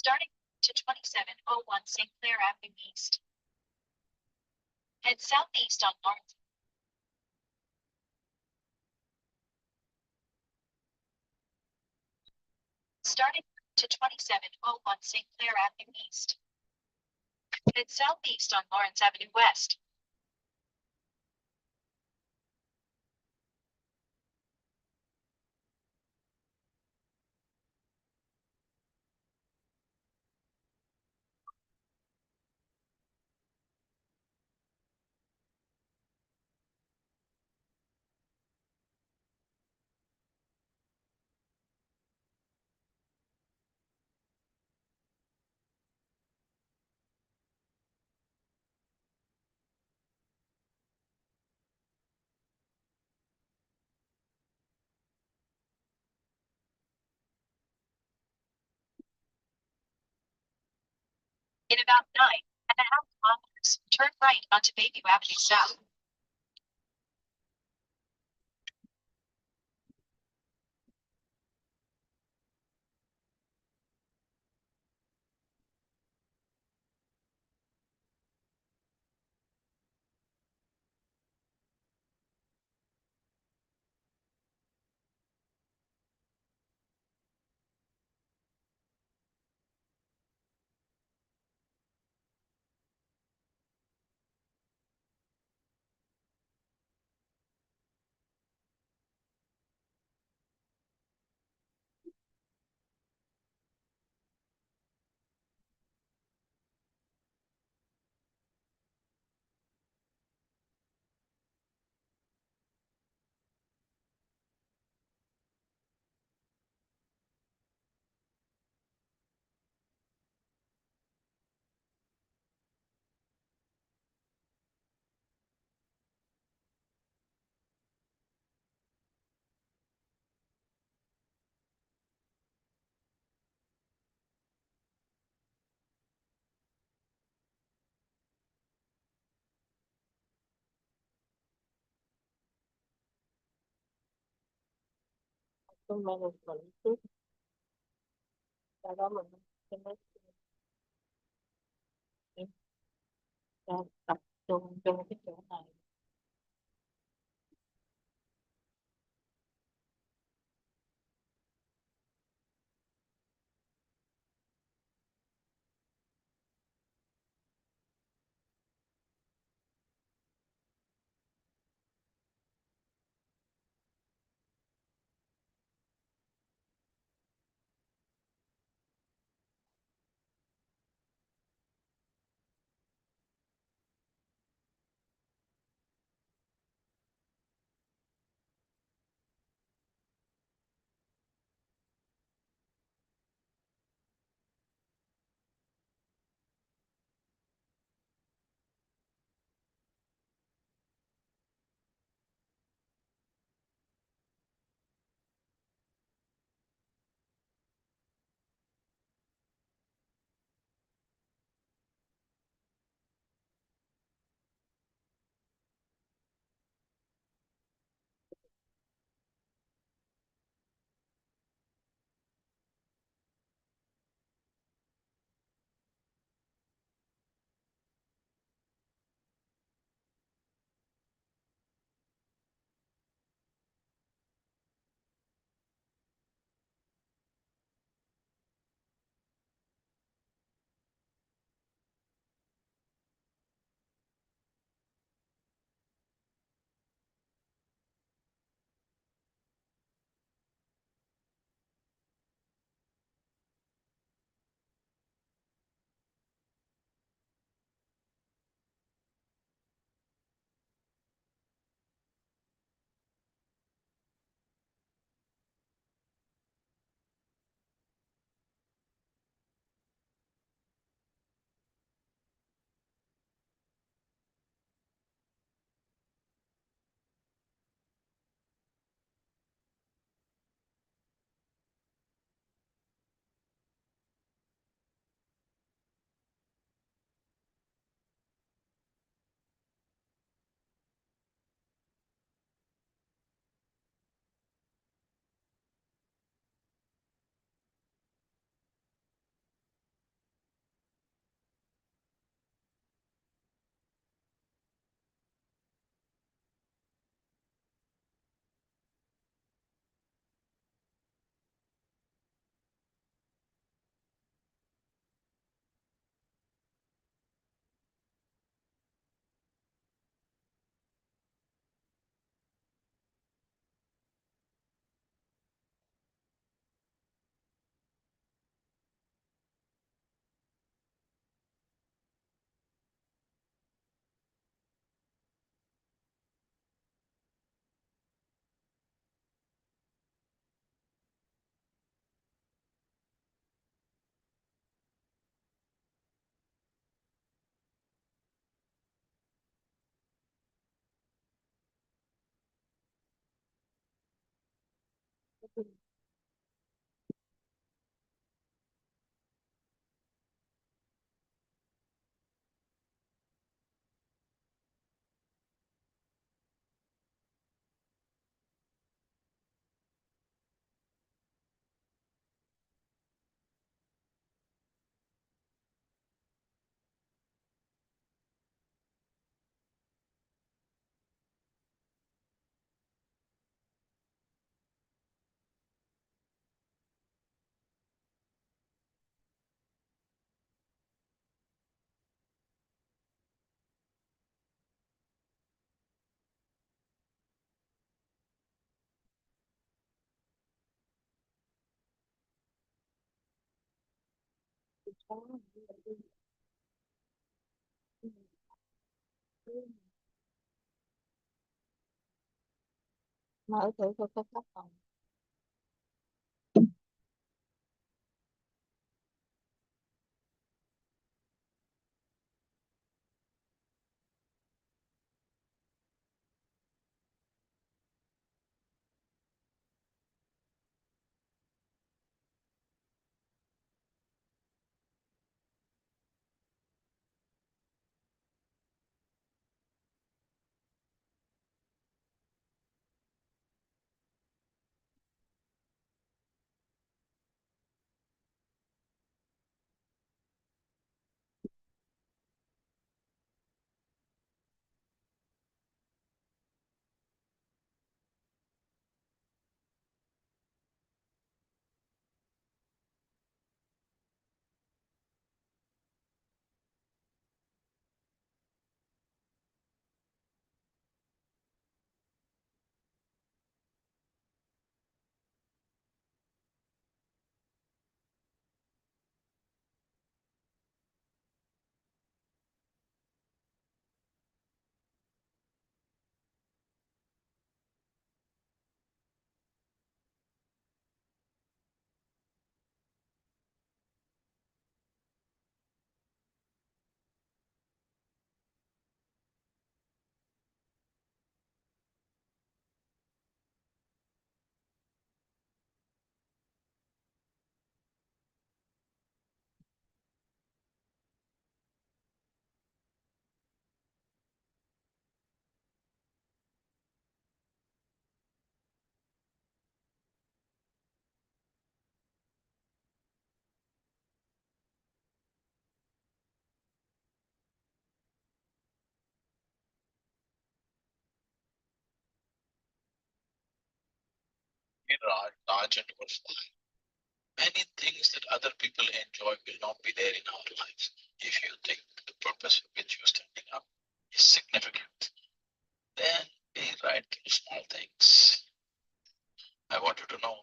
Starting to 2701 St. Clair Avenue East. Head southeast on Lawrence. Starting to 2701 St. Clair Avenue East. Head southeast on Lawrence Avenue West. In about 9.5 kilometers, turn right onto Bayview Avenue South. Chung mình trước sau đó mình sẽ mới tập trung vô cái chỗ này. Mở thử coi có khách không. Large and worthwhile. Many things that other people enjoy will not be there in our lives if you think the purpose for which you're standing up is significant. Then be right through small things. I want you to know,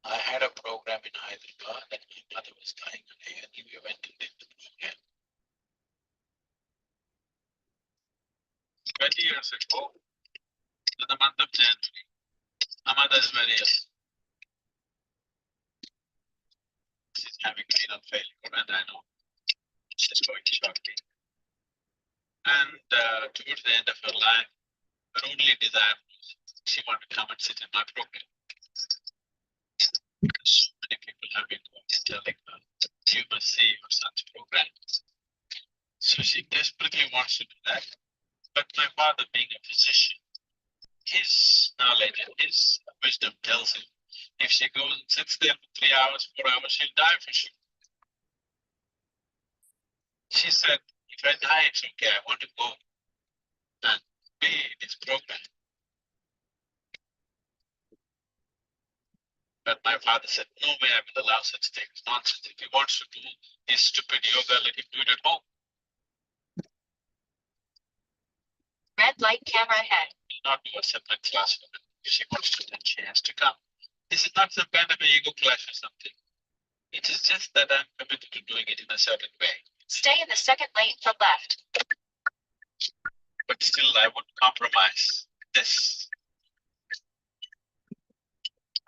I had a program in Hyderabad and my mother was dying on air and we went and did the program. 20 years ago, in the month of January, my mother is very ill. She's having renal failure and I know she's going shortly. And towards the end of her life, her only desire was she wanted to come and sit in my program. Because so many people have been going and telling her, you must see your son's program. So she desperately wants to do that. But my father, being a physician, his knowledge and his wisdom tells him if she goes and sits there for 3 hours, 4 hours, she'll die for sure. She said, if I die, it's okay. I want to go and be in his program. But my father said, no way I will allow such things. Nonsense. If he wants to do his stupid yoga, let him do it at home. Red light camera ahead. Not do a separate class for her. If she wants to, then she has to come. This is not some kind of an ego clash or something. It is just that I'm committed to doing it in a certain way. Stay in the second lane from left. But still, I would compromise this.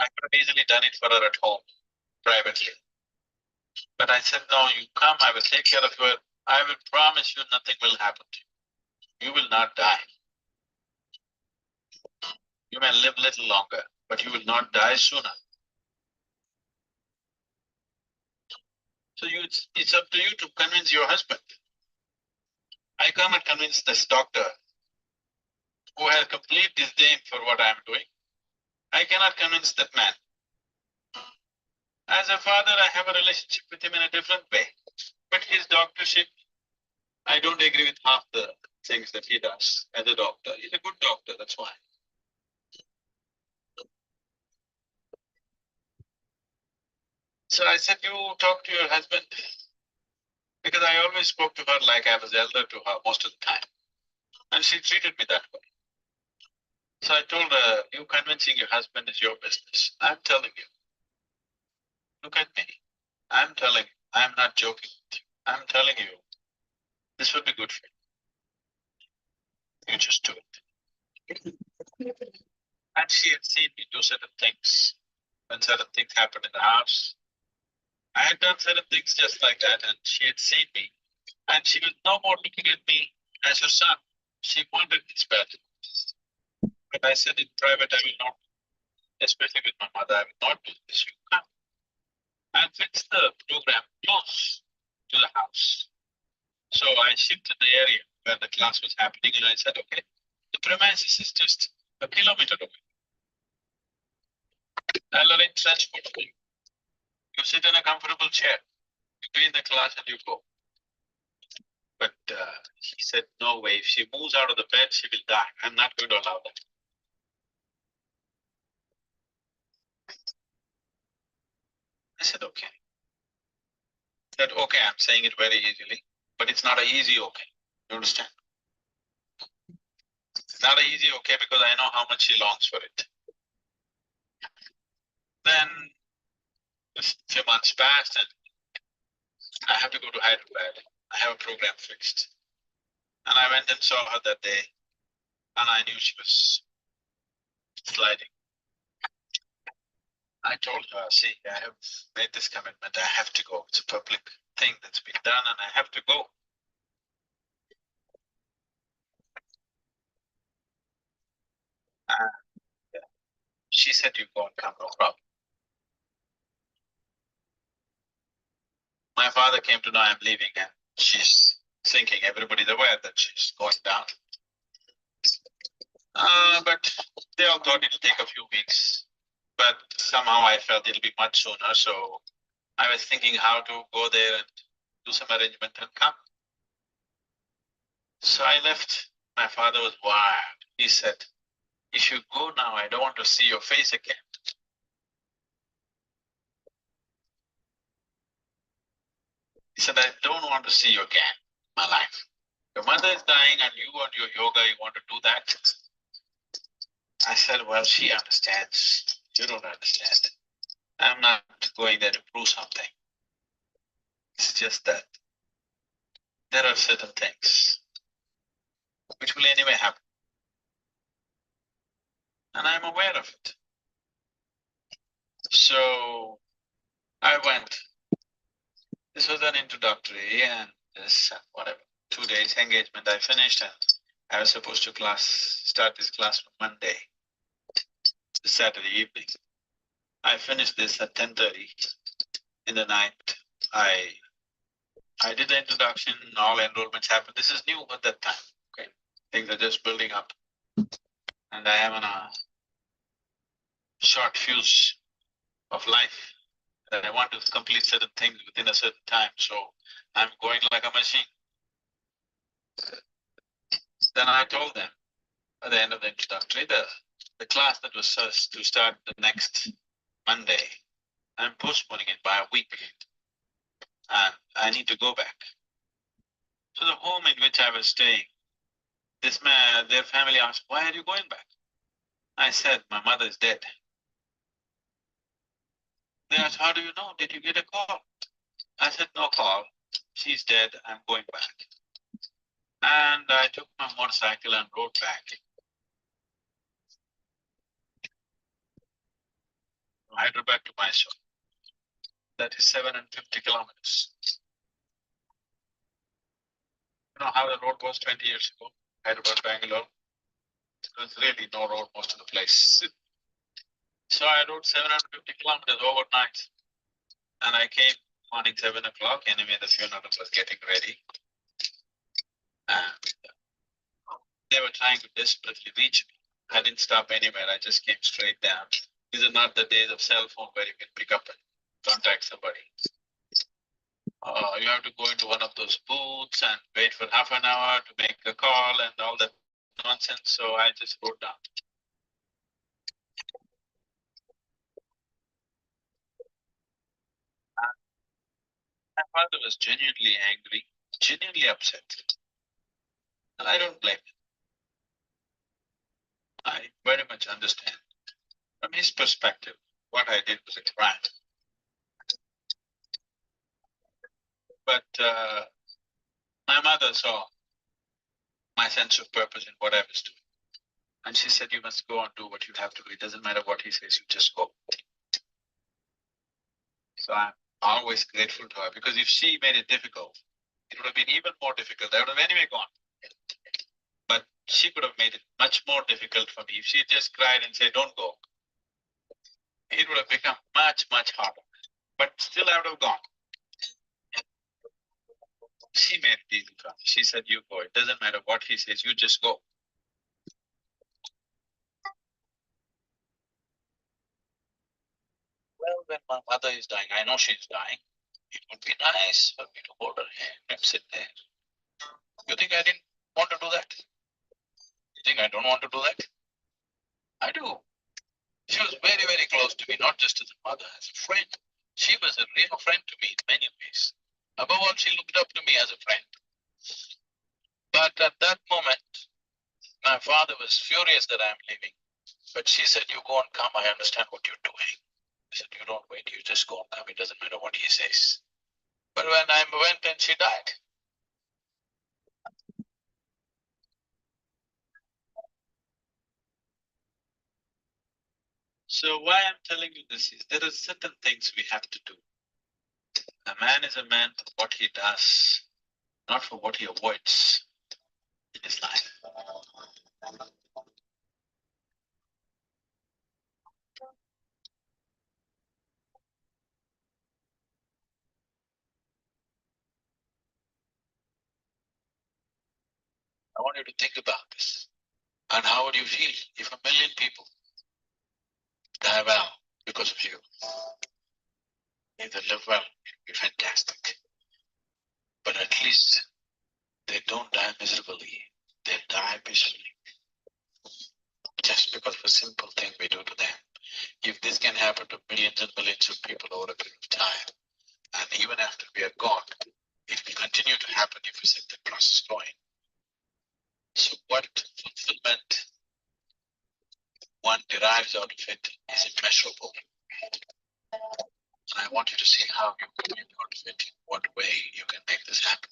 I could have easily done it for her at home, privately. But I said, no, you come, I will take care of her. I will promise you nothing will happen to you. You will not die. You may live little longer, but you will not die sooner. So it's up to you to convince your husband. I cannot convince this doctor who has complete disdain for what I am doing. I cannot convince that man. As a father, I have a relationship with him in a different way. But his doctorship, I don't agree with half the things that he does as a doctor. He's a good doctor, that's why. So I said, you talk to your husband. Because I always spoke to her like I was elder to her most of the time. And she treated me that way. So I told her, you convincing your husband is your business. I'm telling you. Look at me. I'm telling you. I'm not joking with you. I'm telling you. This would be good for you. You just do it. And she had seen me do certain things. When certain things happened in the house. I had done certain things just like that, and she had seen me. And she was no more looking at me as her son. She wanted this better. But I said in private, I will not, especially with my mother, I will not do this. You come and fix the program close to the house. So I shifted the area where the class was happening, and I said, okay, the premises is just a kilometer away. I'll arrange transport for you. You sit in a comfortable chair, you be in the class and you go. But he said, no way, if she moves out of the bed, she will die. I'm not going to allow that. I said, okay. He said, okay, I'm saying it very easily, but it's not an easy okay. You understand? It's not an easy okay because I know how much she longs for it. Then a few months passed and I have to go to Hyderabad. I have a program fixed. And I went and saw her that day and I knew she was sliding. I told her, see, I have made this commitment. I have to go. It's a public thing that's been done and I have to go. And she said, you go and come, no problem. My father came to know I'm leaving and she's thinking everybody's aware that she's going down. But they all thought it'll take a few weeks. But somehow I felt it'll be much sooner. So I was thinking how to go there and do some arrangement and come. So I left. My father was wild. He said, if you go now, I don't want to see your face again. He said, I don't want to see you again in my life. Your mother is dying and you want your yoga, you want to do that. I said, well, she understands. You don't understand. I'm not going there to prove something. It's just that there are certain things which will anyway happen. And I'm aware of it. So I went. This was an introductory and this, whatever, 2 days engagement I finished and I was supposed to start this class on Monday, Saturday evening. I finished this at 10:30 in the night. I did the introduction, all enrollments happened. This is new at that time, okay? Things are just building up. And I am on a short fuse of life that I want to complete certain things within a certain time. So I'm going like a machine. Then I told them at the end of the introductory, the class that was supposed to start the next Monday, I'm postponing it by a week. And I need to go back. So the home in which I was staying, this man, their family asked, why are you going back? I said, my mother is dead. They asked, how do you know? Did you get a call? I said, no call. She's dead. I'm going back. And I took my motorcycle and rode back. From Hyderabad to Mysore. That is 750 kilometers. You know how the road was 20 years ago? Hyderabad, Bangalore. There was really no road most of the place. So I rode 750 kilometers overnight. And I came morning, 7 o'clock. Anyway, the funeral was getting ready. And they were trying to desperately reach me. I didn't stop anywhere. I just came straight down. These are not the days of cell phone where you can pick up and contact somebody. You have to go into one of those booths and wait for half an hour to make a call and all that nonsense. So I just wrote down. My father was genuinely angry, genuinely upset. And I don't blame him. I very much understand. From his perspective, what I did was a crime. But my mother saw my sense of purpose in what I was doing. And she said, you must go and do what you have to do. It doesn't matter what he says, you just go. So I'm always grateful to her because if she made it difficult, it would have been even more difficult. I would have anyway gone. But she could have made it much more difficult for me. If she just cried and said, don't go, it would have become much, much harder. But still I would have gone. She made it easy for me. She said, you go. It doesn't matter what he says, you just go. Well, when my mother is dying, I know she's dying. It would be nice for me to hold her hand and sit there. You think I didn't want to do that? You think I don't want to do that? I do. She was very, very close to me, not just as a mother, as a friend. She was a real friend to me in many ways. Above all, she looked up to me as a friend. But at that moment, my father was furious that I'm leaving. But she said, you go and come, I understand what you're doing. I said, you don't wait, you just go and come. It doesn't matter what he says. But when I went and she died. So why I'm telling you this is there are certain things we have to do. A man is a man for what he does, not for what he avoids in his life. I want you to think about this. And how would you feel if 1 million people die well because of you? If they live well, it would be fantastic. But at least they don't die miserably. They die peacefully. Just because of a simple thing we do to them. If this can happen to millions and millions of people over a period of time, and even after we are gone, it will continue to happen if we set the process going. So what fulfillment one derives out of it is immeasurable. And I want you to see how you can get out of it, in what way you can make this happen.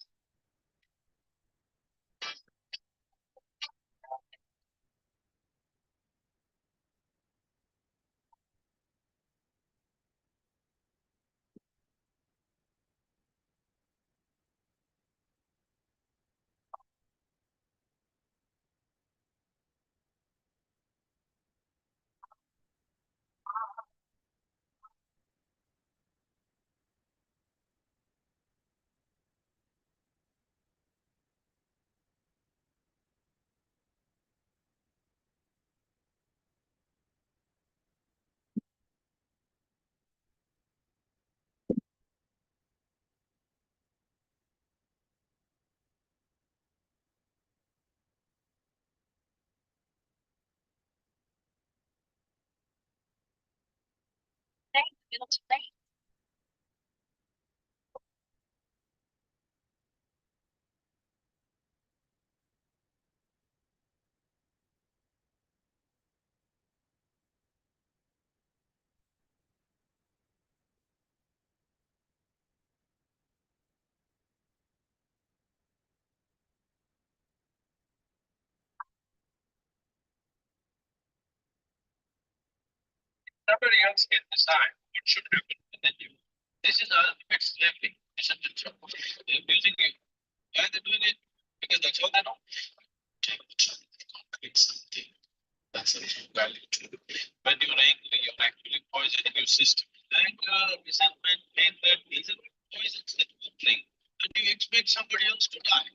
Thank you today. Somebody else can decide what should happen within you. This is ultimate slavery, isn't it? They're abusing you. Why are they doing it? Because that's all they know. Take the time to concrete something. That's a value to it. When you're angry, you're actually poisoning your system. Anger, resentment, hatred, isn't poisons that you drink, and you expect somebody else to die.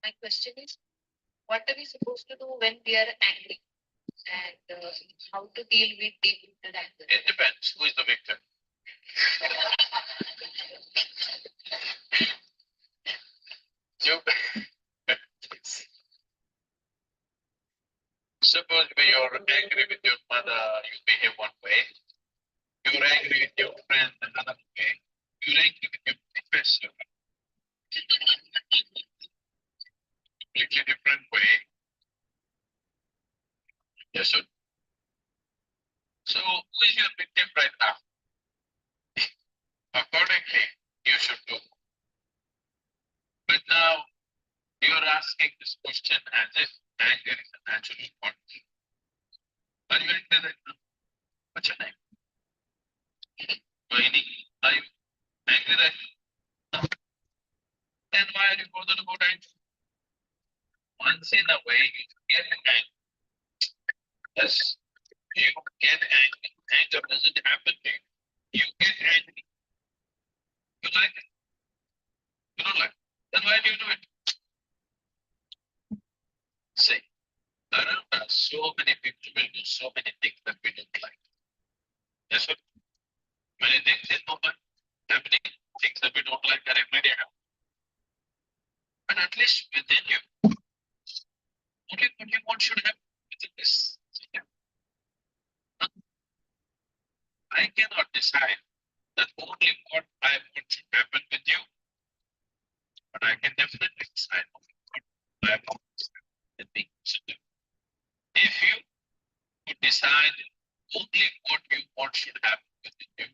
My question is, what are we supposed to do when we are angry? And how to deal with deep-rooted anger? It depends who is the victim. You suppose you're angry with your mother, you behave one way. You're angry with your friend another way. You're angry with your professor, completely different way. Yes, sir. So who is your victim right now? Accordingly, you should do. But now you're asking this question as if anger is a natural response. Are you angry right now? What's your name? Moini, are you angry right now? Then why are you bothered about anger? Once in a way, you get angry. Yes, you get angry. Anger doesn't happen to you. You get angry. You like it. You don't like it. Then why do you do it? See, around us, so many people will do so many things that we don't like. Yes, sir. Many things in moment happening, things that we don't like are every day happening. But at least within you, only what you want should happen within this. I cannot decide that only what I want should happen with you, but I can definitely decide only what I want with me. If you could decide only what you want should happen within you,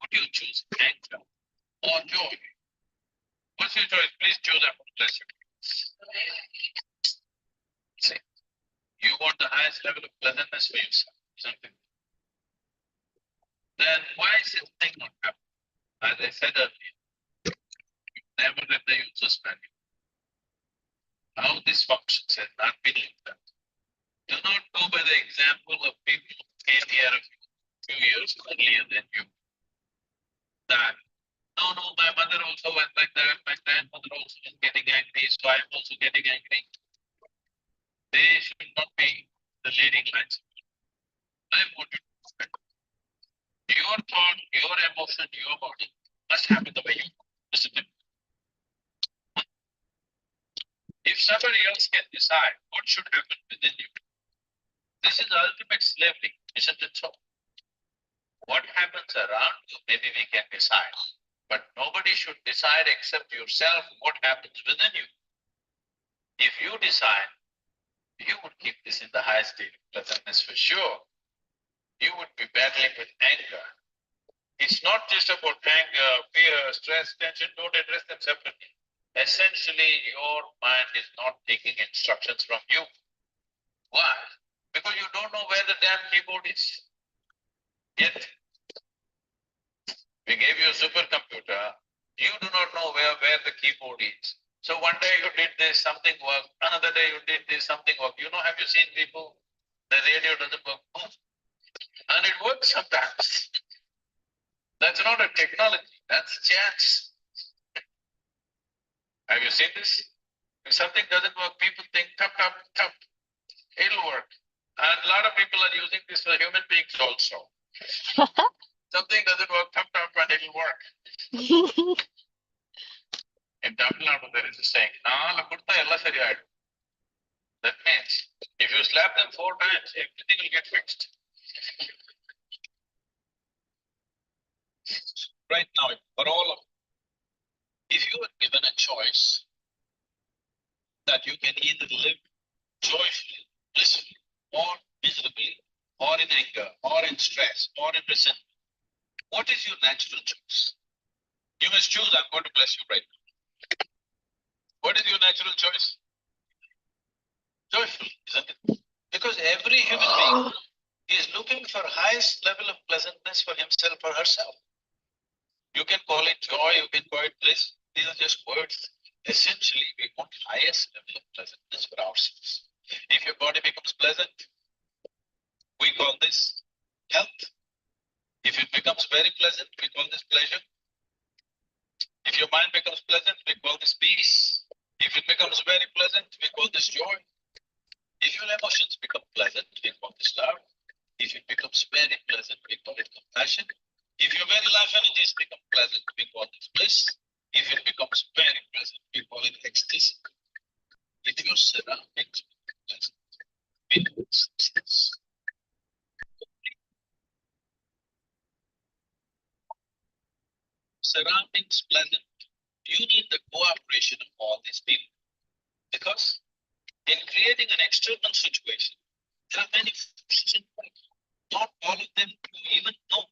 would you choose anger or joy? What's your choice? Please choose. I want to bless you. See, you want the highest level of pleasantness for yourself, something. Then why is this thing not happening? As I said earlier, never let the users manual. How this functions has not been looked at. Do not go by the example of people who came here a few years earlier than you. That no, my mother also went like that, my grandmother also was getting angry, so I'm also getting angry. They should not be the leading lights. I want you to respect your thought, your emotion, your body must happen the way you want. Isn't it? If somebody else can decide what should happen within you, this is the ultimate slavery, isn't it so? What happens around you, maybe we can decide, but nobody should decide except yourself what happens within you. If you decide, you would keep this in the highest state of pleasantness for sure. You would be battling with anger. It's not just about anger, fear, stress, tension, don't address them separately. Essentially, your mind is not taking instructions from you. Why? Because you don't know where the damn keyboard is. Yet, we gave you a supercomputer. You do not know where the keyboard is. So one day you did this, something worked. Another day you did this, something worked. You know, have you seen people? The radio doesn't work. And it works sometimes. That's not a technology, that's chance. Have you seen this? If something doesn't work, people think, tap, tap, tap, it'll work. And a lot of people are using this for human beings also. Something doesn't work, tap, tap, and it'll work. In Tamil Nadu, there is a saying, that means if you slap them 4 times, everything will get fixed. Right now, for all of you, if you are given a choice that you can either live joyfully, blissfully, or miserably, or in anger, or in stress, or in resentment, what is your natural choice? You must choose. I'm going to bless you right now. What is your natural choice? Joyful, isn't it? Because every human being is looking for highest level of pleasantness for himself or herself. You can call it joy, you can call it bliss. These are just words. Essentially, we want highest level of pleasantness for ourselves. If your body becomes pleasant, we call this health. If it becomes very pleasant, we call this pleasure. If your mind becomes pleasant, we call this peace. If it becomes very pleasant, we call this joy. If your emotions become pleasant, we call this love. If it becomes very pleasant, we call it compassion. If your very life energies become pleasant, we call it bliss. If it becomes very pleasant, we call it ecstasy. If your surroundings become pleasant, we call it success. Surroundings pleasant, you need the cooperation of all these people. Because in creating an external situation, there are many forces involved. Not all of them you even know.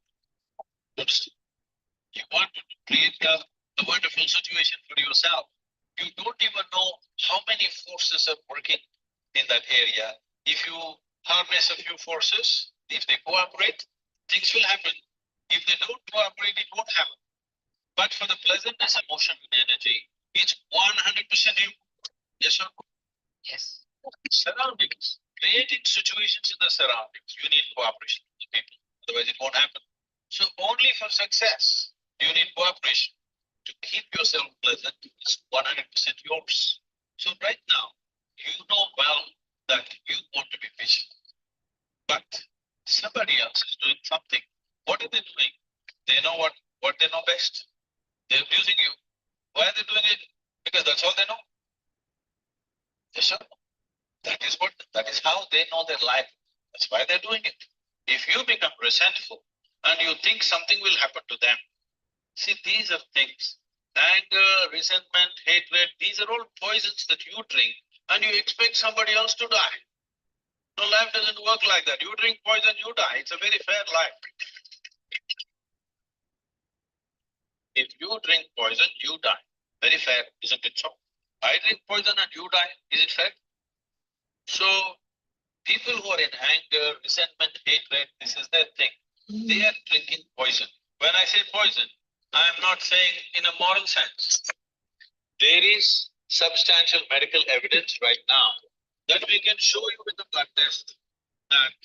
You want to create a wonderful situation for yourself. You don't even know how many forces are working in that area. If you harness a few forces, if they cooperate, things will happen. If they don't cooperate, it won't happen. But for the pleasantness, emotion, and energy, it's 100% you. Yes or no? Yes. Surroundings. Creating situations in the surroundings. You need cooperation with the people. Otherwise, it won't happen. So only for success, you need cooperation. To keep yourself pleasant is 100% yours. So right now, you know well that you want to be vigilant, but somebody else is doing something. What are they doing? They know what they know best. They're abusing you. Why are they doing it? Because that's all they know. Yes, sir. That is how they know their life. That's why they're doing it. If you become resentful and you think something will happen to them, see, these are things. Anger, resentment, hatred, these are all poisons that you drink and you expect somebody else to die. No, life doesn't work like that. You drink poison, you die. It's a very fair life. If you drink poison, you die. Very fair, isn't it so? I drink poison and you die. Is it fair? So people who are in anger, resentment, hatred, this is their thing. They are drinking poison. When I say poison, I am not saying in a moral sense. There is substantial medical evidence right now that we can show you with the blood test that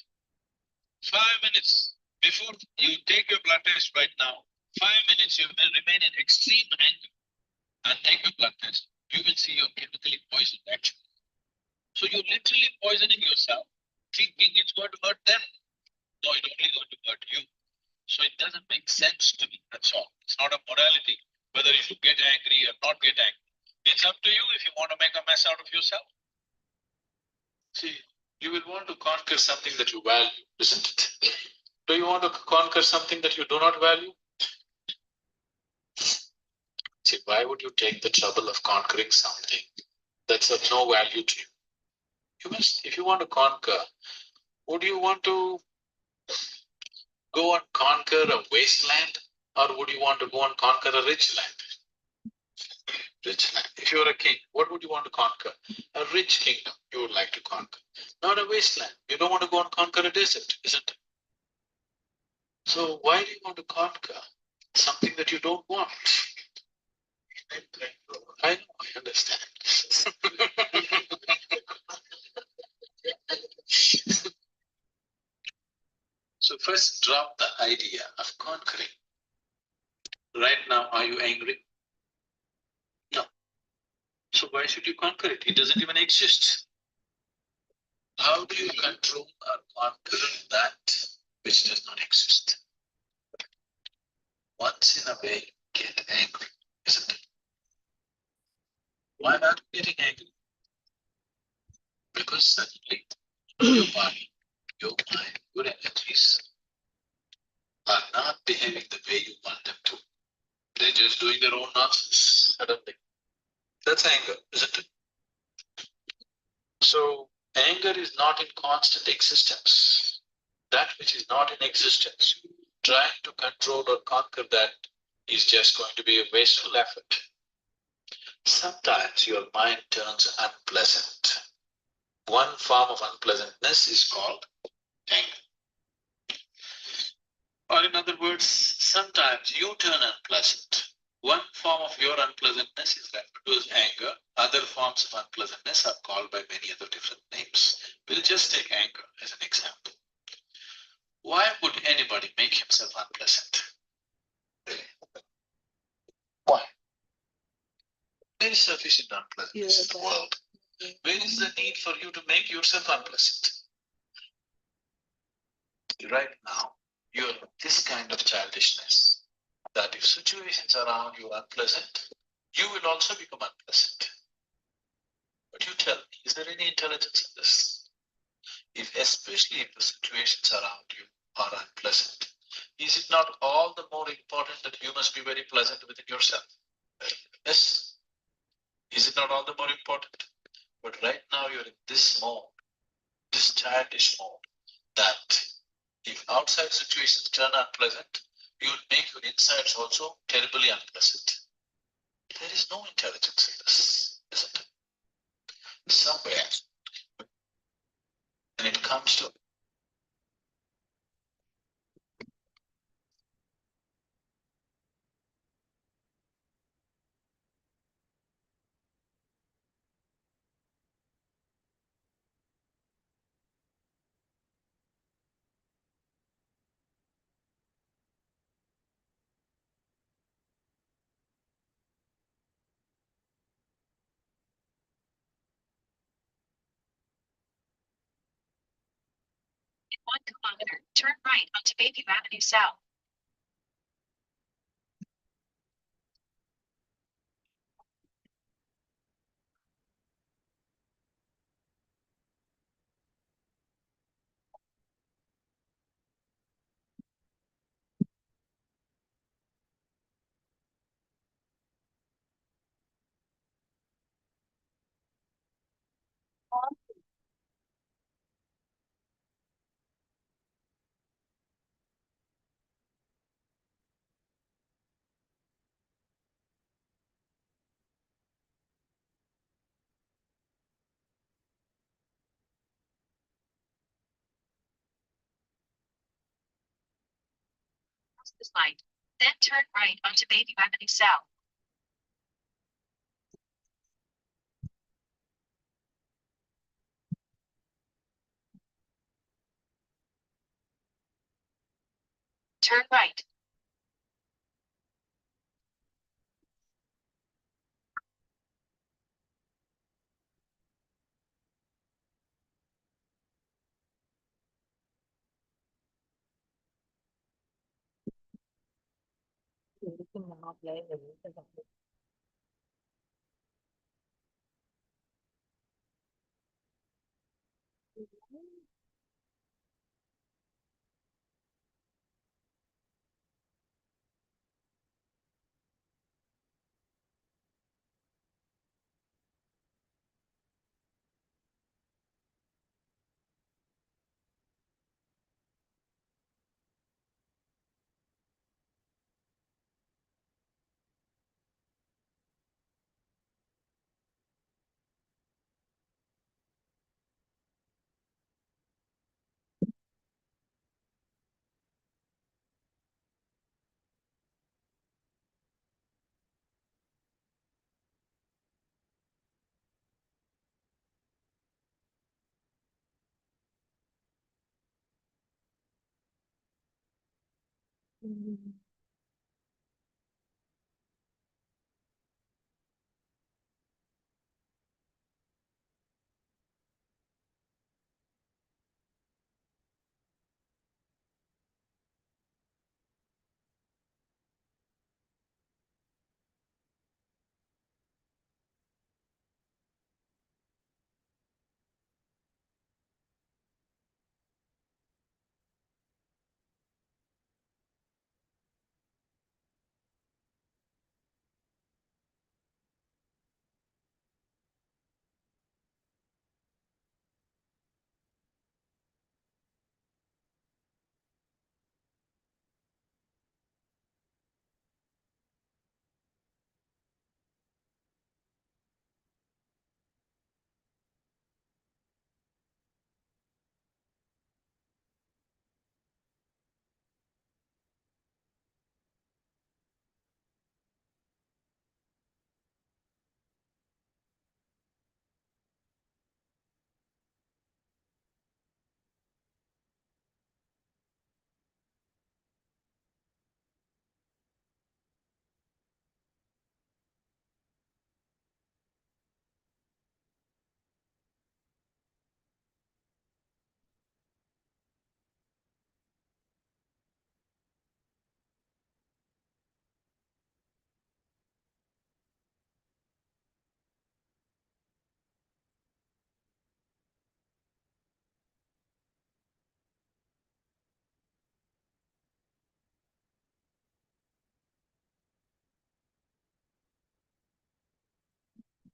5 minutes before you take your blood test right now, 5 minutes you will remain in extreme anger and take your blood test. You will see you're chemically poisoned actually. So you're literally poisoning yourself, thinking it's going to hurt them. No, it's only going to hurt you. So it doesn't make sense to me. That's all. It's not a morality, whether you should get angry or not get angry. It's up to you if you want to make a mess out of yourself. See, you will want to conquer something that you value, isn't it? Do you want to conquer something that you do not value? See, why would you take the trouble of conquering something that's of no value to you? You must, if you want to conquer, would you want to go and conquer a wasteland, or would you want to go and conquer a rich land? Rich land. If you're a king, what would you want to conquer? A rich kingdom you would like to conquer, not a wasteland. You don't want to go and conquer a desert, isn't it? So why do you want to conquer something that you don't want? I know, I understand. So first drop the idea of conquering. Right now, are you angry? No. So why should you conquer it? It doesn't even exist. How do you control or conquer that which does not exist? Once in a way, get angry, isn't it? Why not getting angry? Because suddenly your body, your mind, your energies are not behaving the way you want them to. They're just doing their own nonsense suddenly. That's anger, isn't it? So anger is not in constant existence. That which is not in existence, trying to control or conquer that is just going to be a wasteful effort. Sometimes your mind turns unpleasant. One form of unpleasantness is called anger. Or in other words, sometimes you turn unpleasant. One form of your unpleasantness is referred to as anger. Other forms of unpleasantness are called by many other different names. We'll just take anger as an example. Why would anybody make himself unpleasant? Why? There is sufficient unpleasantness in the world. Where is the need for you to make yourself unpleasant? Right now, you're this kind of childishness that if situations around you are unpleasant, you will also become unpleasant. But you tell me, is there any intelligence in this? If especially if the situations around you are unpleasant, is it not all the more important that you must be very pleasant within yourself? Yes. Is it not all the more important? But right now you're in this mode, this childish mode, that if outside situations turn unpleasant, you will make your insides also terribly unpleasant. There is no intelligence in this, isn't it? Somewhere, when it comes to In 1 kilometer, turn right onto Bayview Avenue South. Cross this light, then turn right onto Bayview Avenue South. Turn right.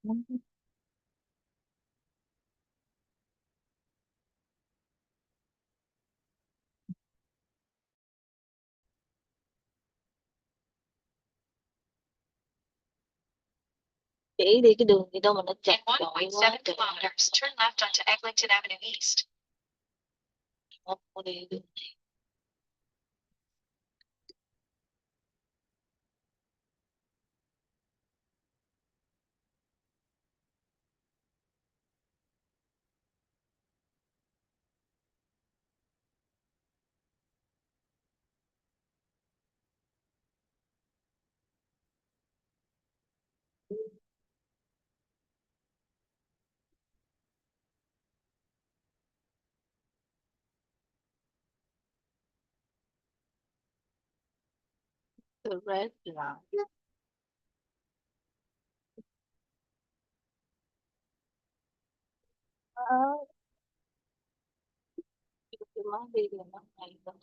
Chỉ đi cái đường gì đâu mà nó chặt In chội quá 1.7 trời. kilometers, turn left onto Eglinton Avenue East. Không có đi đường. The red line. Cái má đi là nó hay lắm.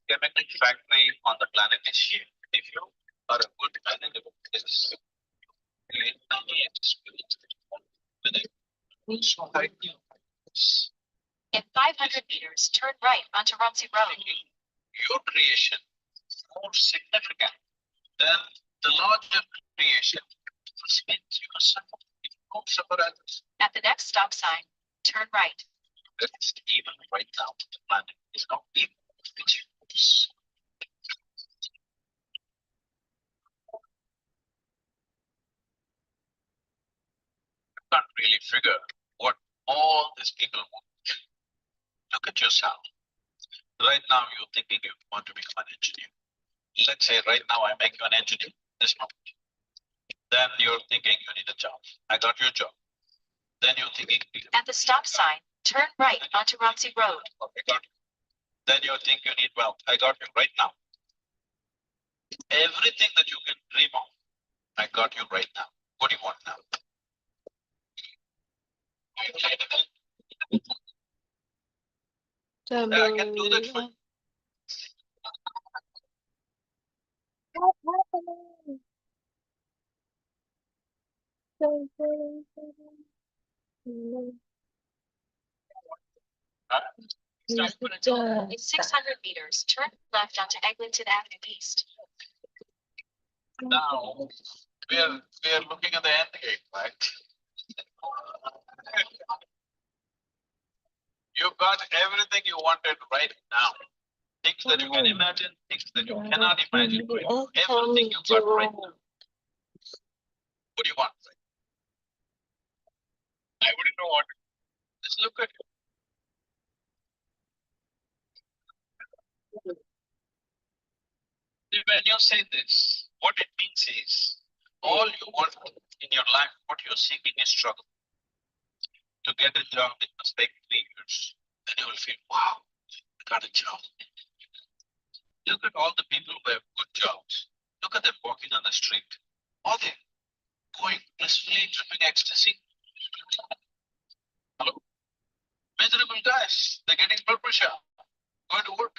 Chemical factory on the planet is here. If you are a good manager of business, create many experience with it. So In 500 meters, turn right onto Rumsey Road. your creation more significant than the larger creation. This means you are someone who don't suffer others. At the next stop sign, turn right. It's even right now, the planet is not even which is can't really figure what all these people want. Look at yourself. Right now, you're thinking you want to become an engineer. Let's say right now I make you an engineer this moment. Then you're thinking you need a job. I got your job. Then you're thinking. At the stop sign, turn right onto Rumsey Road. I got you. Then you think you need wealth. I got you right now. Everything that you can dream of, I got you right now. What do you want now? Trời Yeah, I can do that for you. Huh? In 600 meters, turn left onto Eglinton Avenue East. Now we are looking at the end game, right? You got everything you wanted right now. Things that you can imagine, things that you cannot imagine. Everything you got right now. What do you want? I wouldn't know what. Just look at it. When you say this, what it means is all you want in your life, what you're seeking is struggle. To get a job, it must take 3 years. Then you will feel, wow, I got a job. Look at all the people who have good jobs. Look at them walking on the street. Are they going blissfully tripping ecstasy? Hello? Miserable guys. They're getting blood pressure, going to work.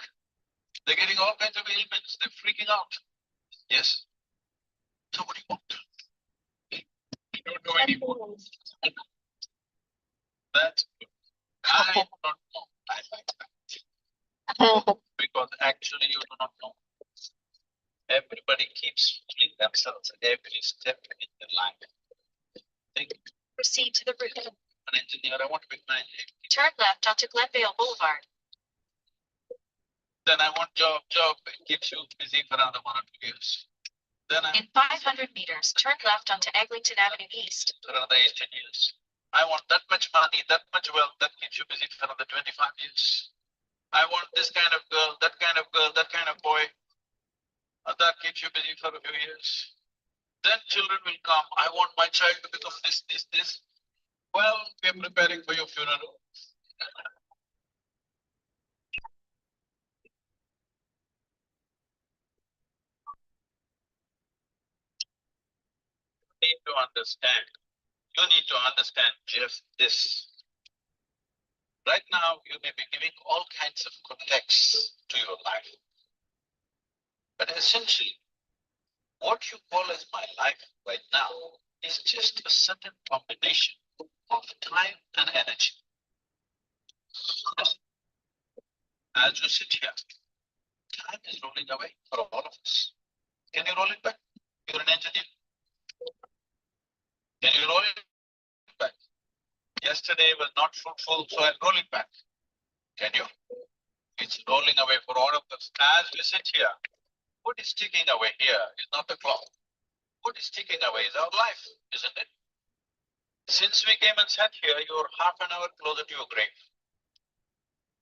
They're getting all kinds of ailments. They're freaking out. Yes. So what do you want? You don't know anymore. That's good. I don't know. I like that. Because actually you do not know. Everybody keeps fooling themselves at every step in their life. Think. Proceed to the route. An engineer, I want to become an engineer. Turn left onto Glendale Boulevard. Then I want job. It keeps you busy for another 1 or 2 years. Then I In 500 meters, turn left onto Eglinton Avenue East. for another 18 years. I want that much money, that much wealth, that keeps you busy for another 25 years. I want this kind of girl, that kind of girl, that kind of boy. That keeps you busy for a few years. Then children will come. I want my child to become this. Well, we're preparing for your funeral. Need to understand. You need to understand just this. Right now, you may be giving all kinds of context to your life. But essentially, what you call as my life right now is just a certain combination of time and energy. As you sit here, time is rolling away for all of us. Can you roll it back? You're an engineer. Can you roll it back? Yesterday was not fruitful, so I'll roll it back. Can you? It's rolling away for all of us. As we sit here, what is ticking away here is not the clock. What is ticking away is our life, isn't it? Since we came and sat here, you're half an hour closer to your grave.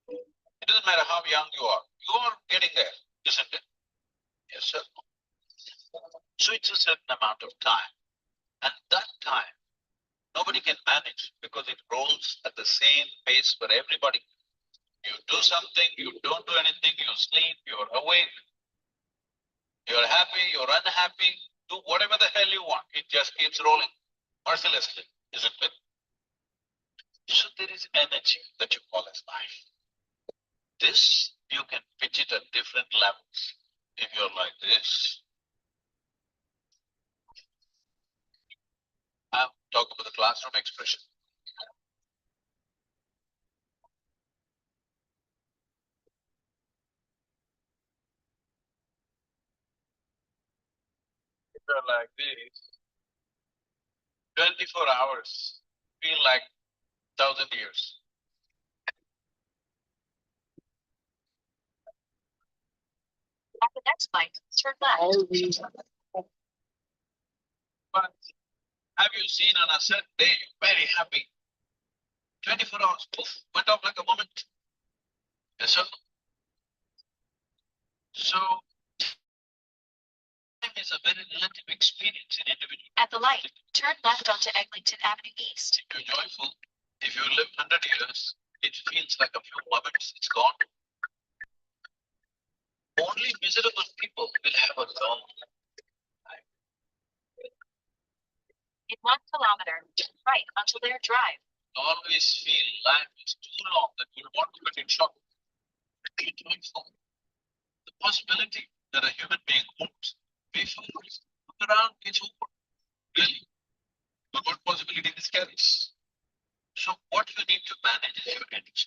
It doesn't matter how young you are getting there, isn't it? Yes, sir. So it's a certain amount of time. And that time, nobody can manage because it rolls at the same pace for everybody. You do something, you don't do anything, you sleep, you're awake, you're happy, you're unhappy, do whatever the hell you want. It just keeps rolling mercilessly, isn't it? So there is energy that you call as life. This, you can pitch it at different levels. If you're like this, I'm talking about the classroom expression. If you're like this, 24 hours feel like 1,000 years. At the next light, turn left. But have you seen on a certain day, you're very happy? 24 hours, poof, went off like a moment. Yes, sir. So time is a very relative experience in individual. At the light, turn left onto Eglinton Avenue East. If you're joyful, if you live 100 years, it feels like a few moments, it's gone. Only miserable people will have a long life. In 1 kilometer, turn right onto Lair Drive. Always feel life is too long that you want to cut it short. Be joyful. The possibility that a human being holds, be foolish, look around, it's over. Really. But what possibility this carries? So what you need to manage is your energy.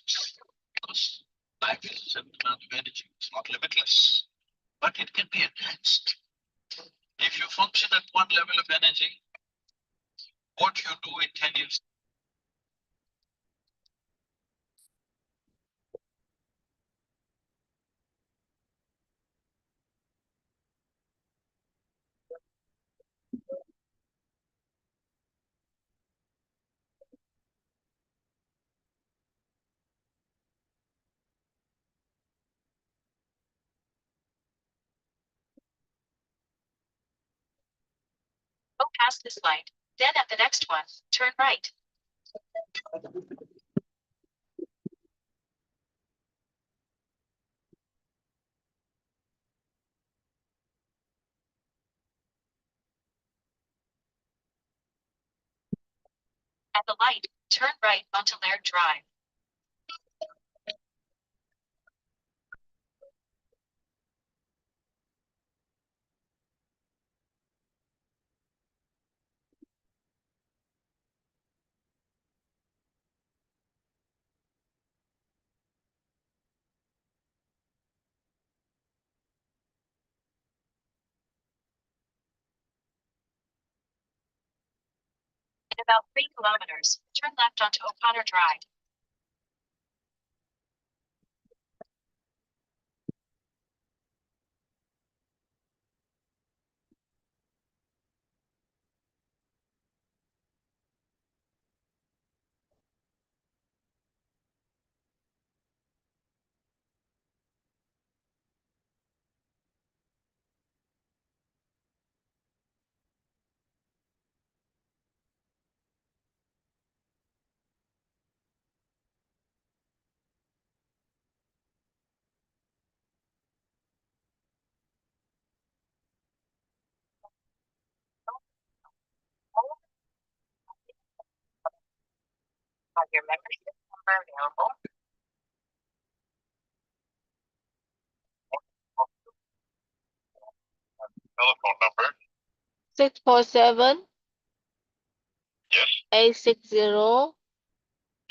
Because life is a certain amount of energy. It's not limitless, but it can be enhanced. If you function at one level of energy, what you do in 10 years Pass this light. Then at the next one, turn right. At the light, turn right onto Laird Drive. In about 3 kilometers, turn left onto O'Connor Drive. Have your membership number available. Telephone number. 647 Yes. 860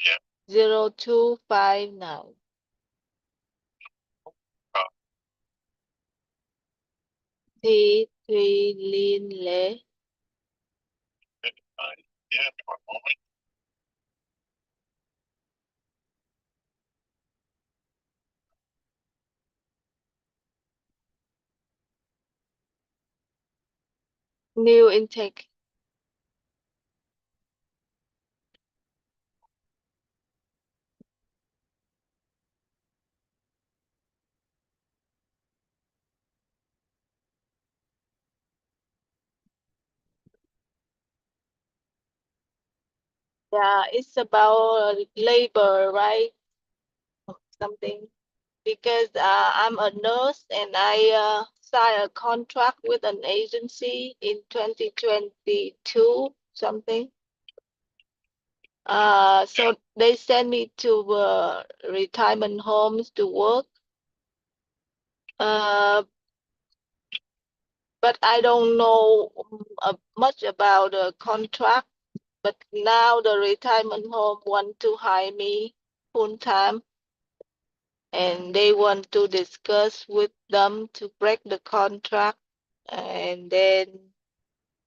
Yeah. 0259. T 3 Lien Le. Yeah, one moment. New intake. Yeah, it's about labor, right? Something. Because I'm a nurse and I signed a contract with an agency in 2022, something. So they sent me to retirement homes to work. Uh, but I don't know much about the contract. But now the retirement home want to hire me full time, and they want to discuss with them to break the contract, and then,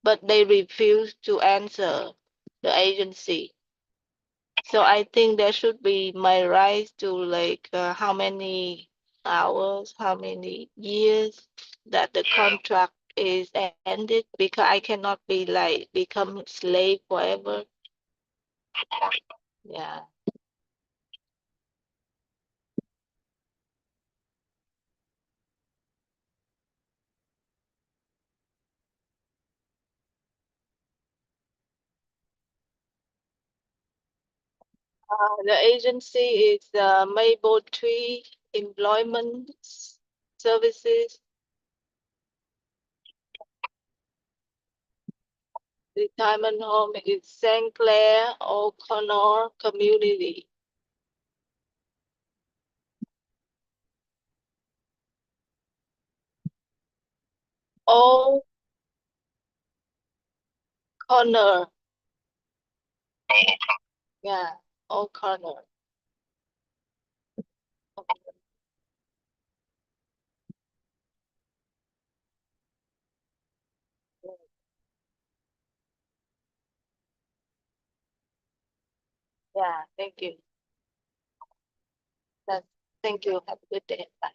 but they refuse to answer the agency. So I think there should be my rights to like how many hours, how many years that the contract is ended, because I cannot be like become slave forever. Yeah. The agency is Maple Tree Employment Services. Retirement home is St. Clair O'Connor Community. O'Connor. Yeah, O'Connor. Yeah, thank you. That's, thank you. Have a good day. Bye.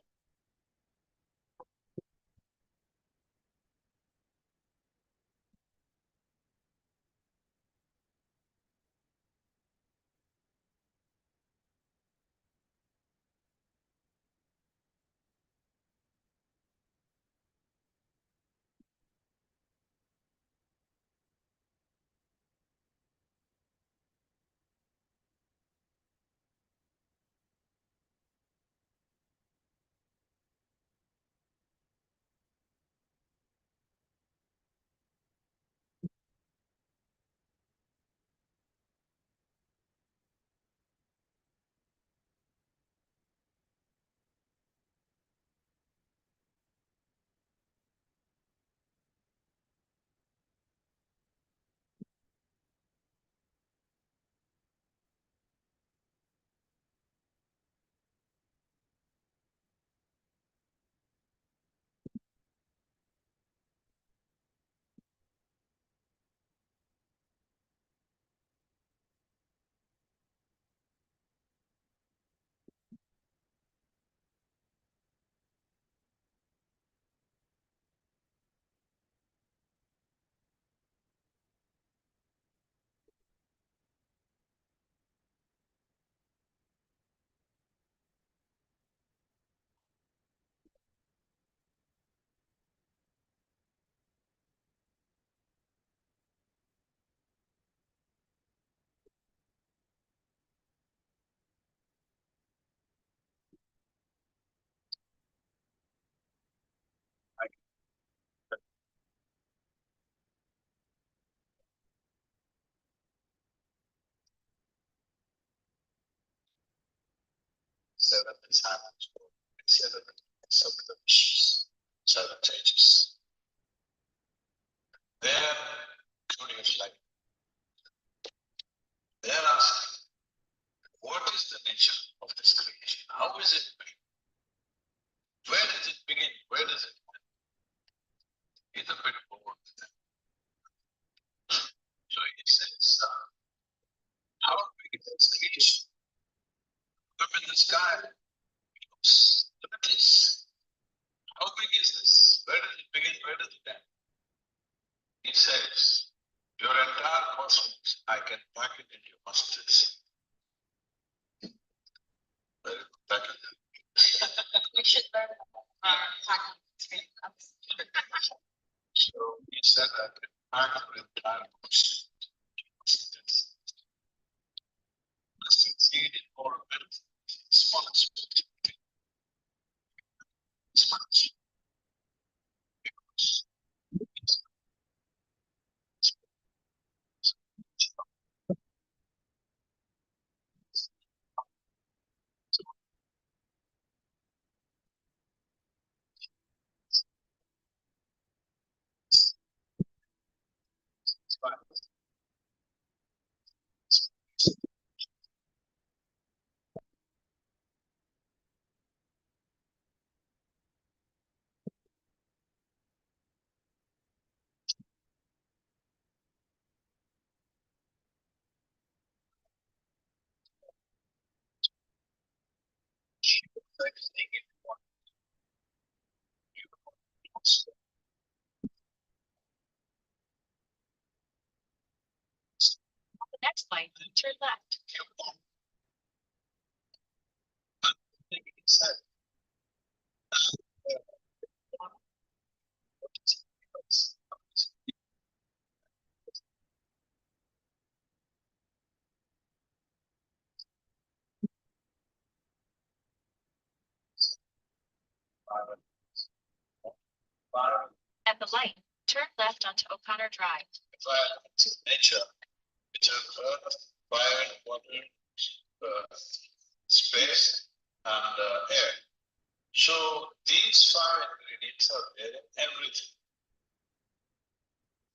that this happens, we say that accept the wishes, seven changes. They're curious, like they're asking, what is the nature of this creation? How is it made? Where does it begin? Where does it end? It's a bit bored with them. So he says, how big is this creation? Up in the sky, it's limitless. How big is this? Where does it begin? Where does it end? He says, your entire cosmos, I can pack it in your mustard seed. Very good, pack it. We should learn hacking. So he said that pack your entire cosmos. Mustard seed in more minutes. Small, small. The next line, turn left. At the light, turn left onto O'Connor Drive. Nature, which are earth, fire, water, space, and air. So these five ingredients are there in everything.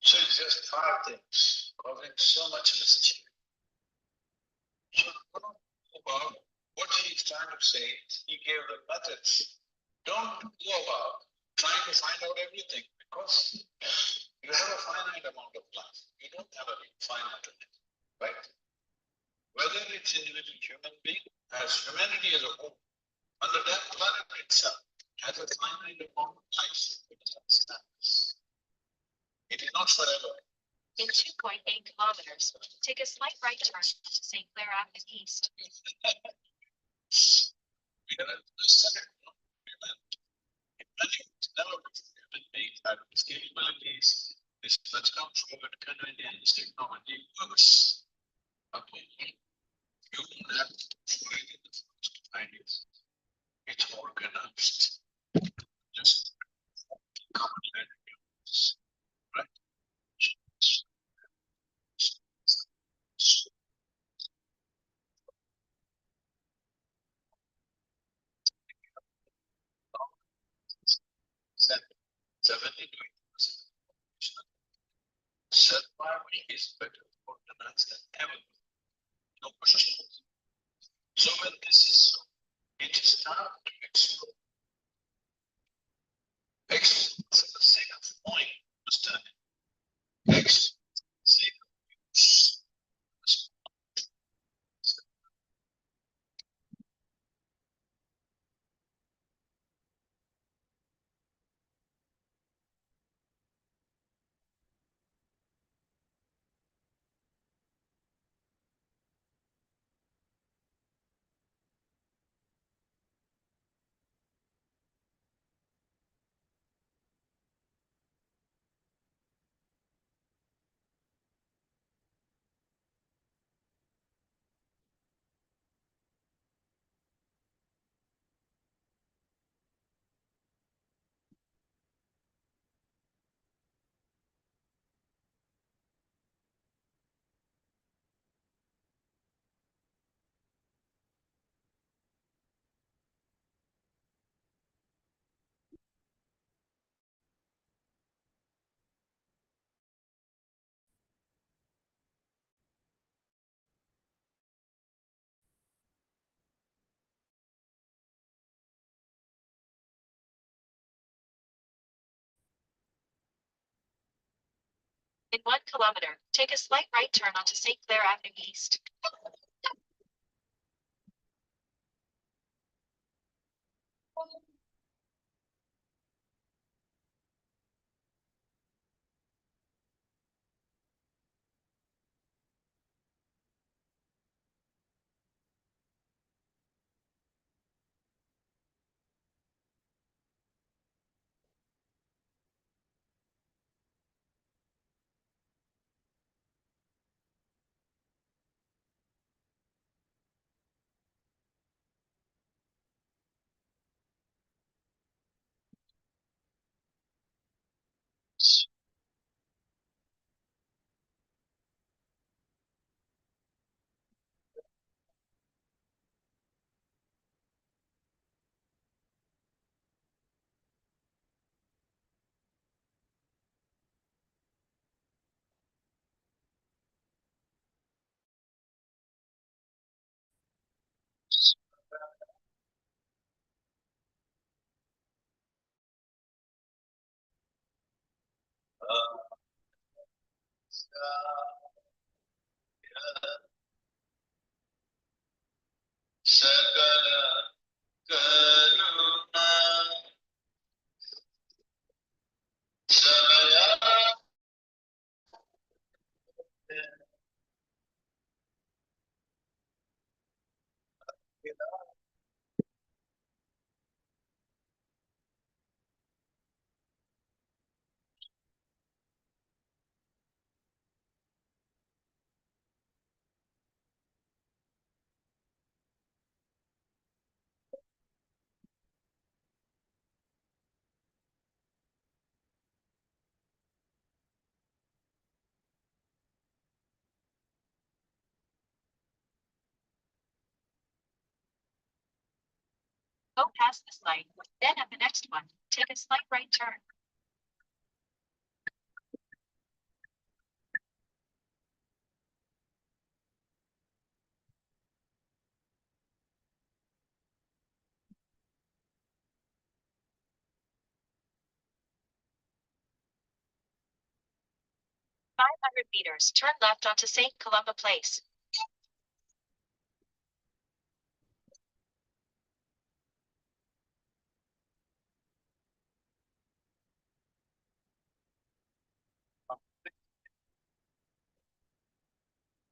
So it's just five things causing so much mischief. So don't go about what he's trying to say. He gave the methods. Don't go about trying to find out everything because you have a finite amount of life. You don't have a finite limit, right? Whether it's individual human being, as humanity as a whole, on the damn planet itself has a finite amount of life. It is not forever. In 2.8 kilometers, take a slight right turn to St. Clair Avenue East. We are at the center of humanity. Humanity has never before been made out of its capabilities. This much comfort, convenience, technology works. Okay. You don't have to find it the first ideas. It's organized. Just common language. Right? 70 to 80% surviving is better organized than ever. No question. So when this is so, it is time to explore. Explore for the sake of knowing, understanding. Explore for the sake of use. In 1 kilometer, take a slight right turn onto St. Clair Avenue East. Sakala Karuna Samaya Go past this light, then at the next one, take a slight right turn. $500, turn left onto St. Columba Place.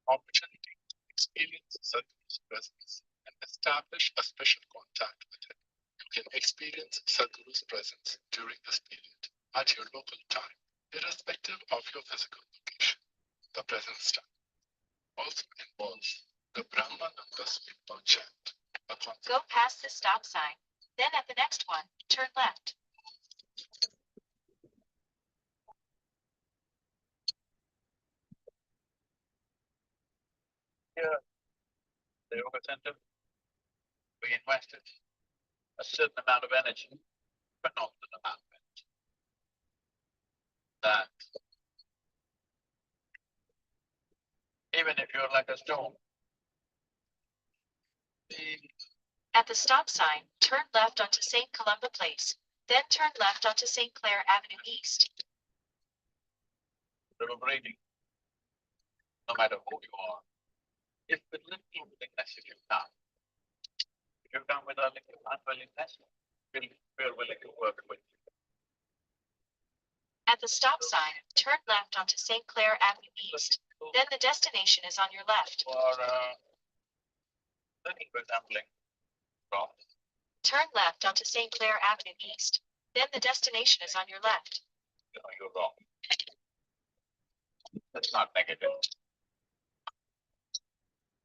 opportunity to experience Sadhguru's presence and establish a special contact with him. You can experience Sadhguru's presence during this period at your local time, irrespective of your physical location. The presence time also involves the Brahmananda Smitpa chant, a concept. Go past the stop sign, then at the next one, turn left. Here, the yoga center, we invested a certain amount of energy, but not an amount of energy. That even if you're like a stone, At the stop sign, turn left onto St. Columba Place, then turn left onto St. Clair Avenue East. reverberating, no matter who you are. If with little willingness if you've done with a little unwillingness, we're willing to work with you. At the stop sign, turn left onto St. Clair Avenue East, then the destination is on your left. For learning resembling God, Turn left onto St. Clair Avenue East, then the destination is on your left. you're wrong. That's not negative.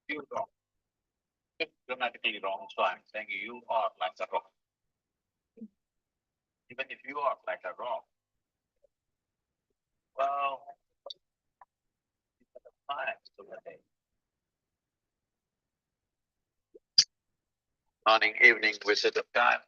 You're wrong. It's grammatically wrong, so I'm saying you are like a rock. Even if you are like a rock, well, morning, evening visit of time.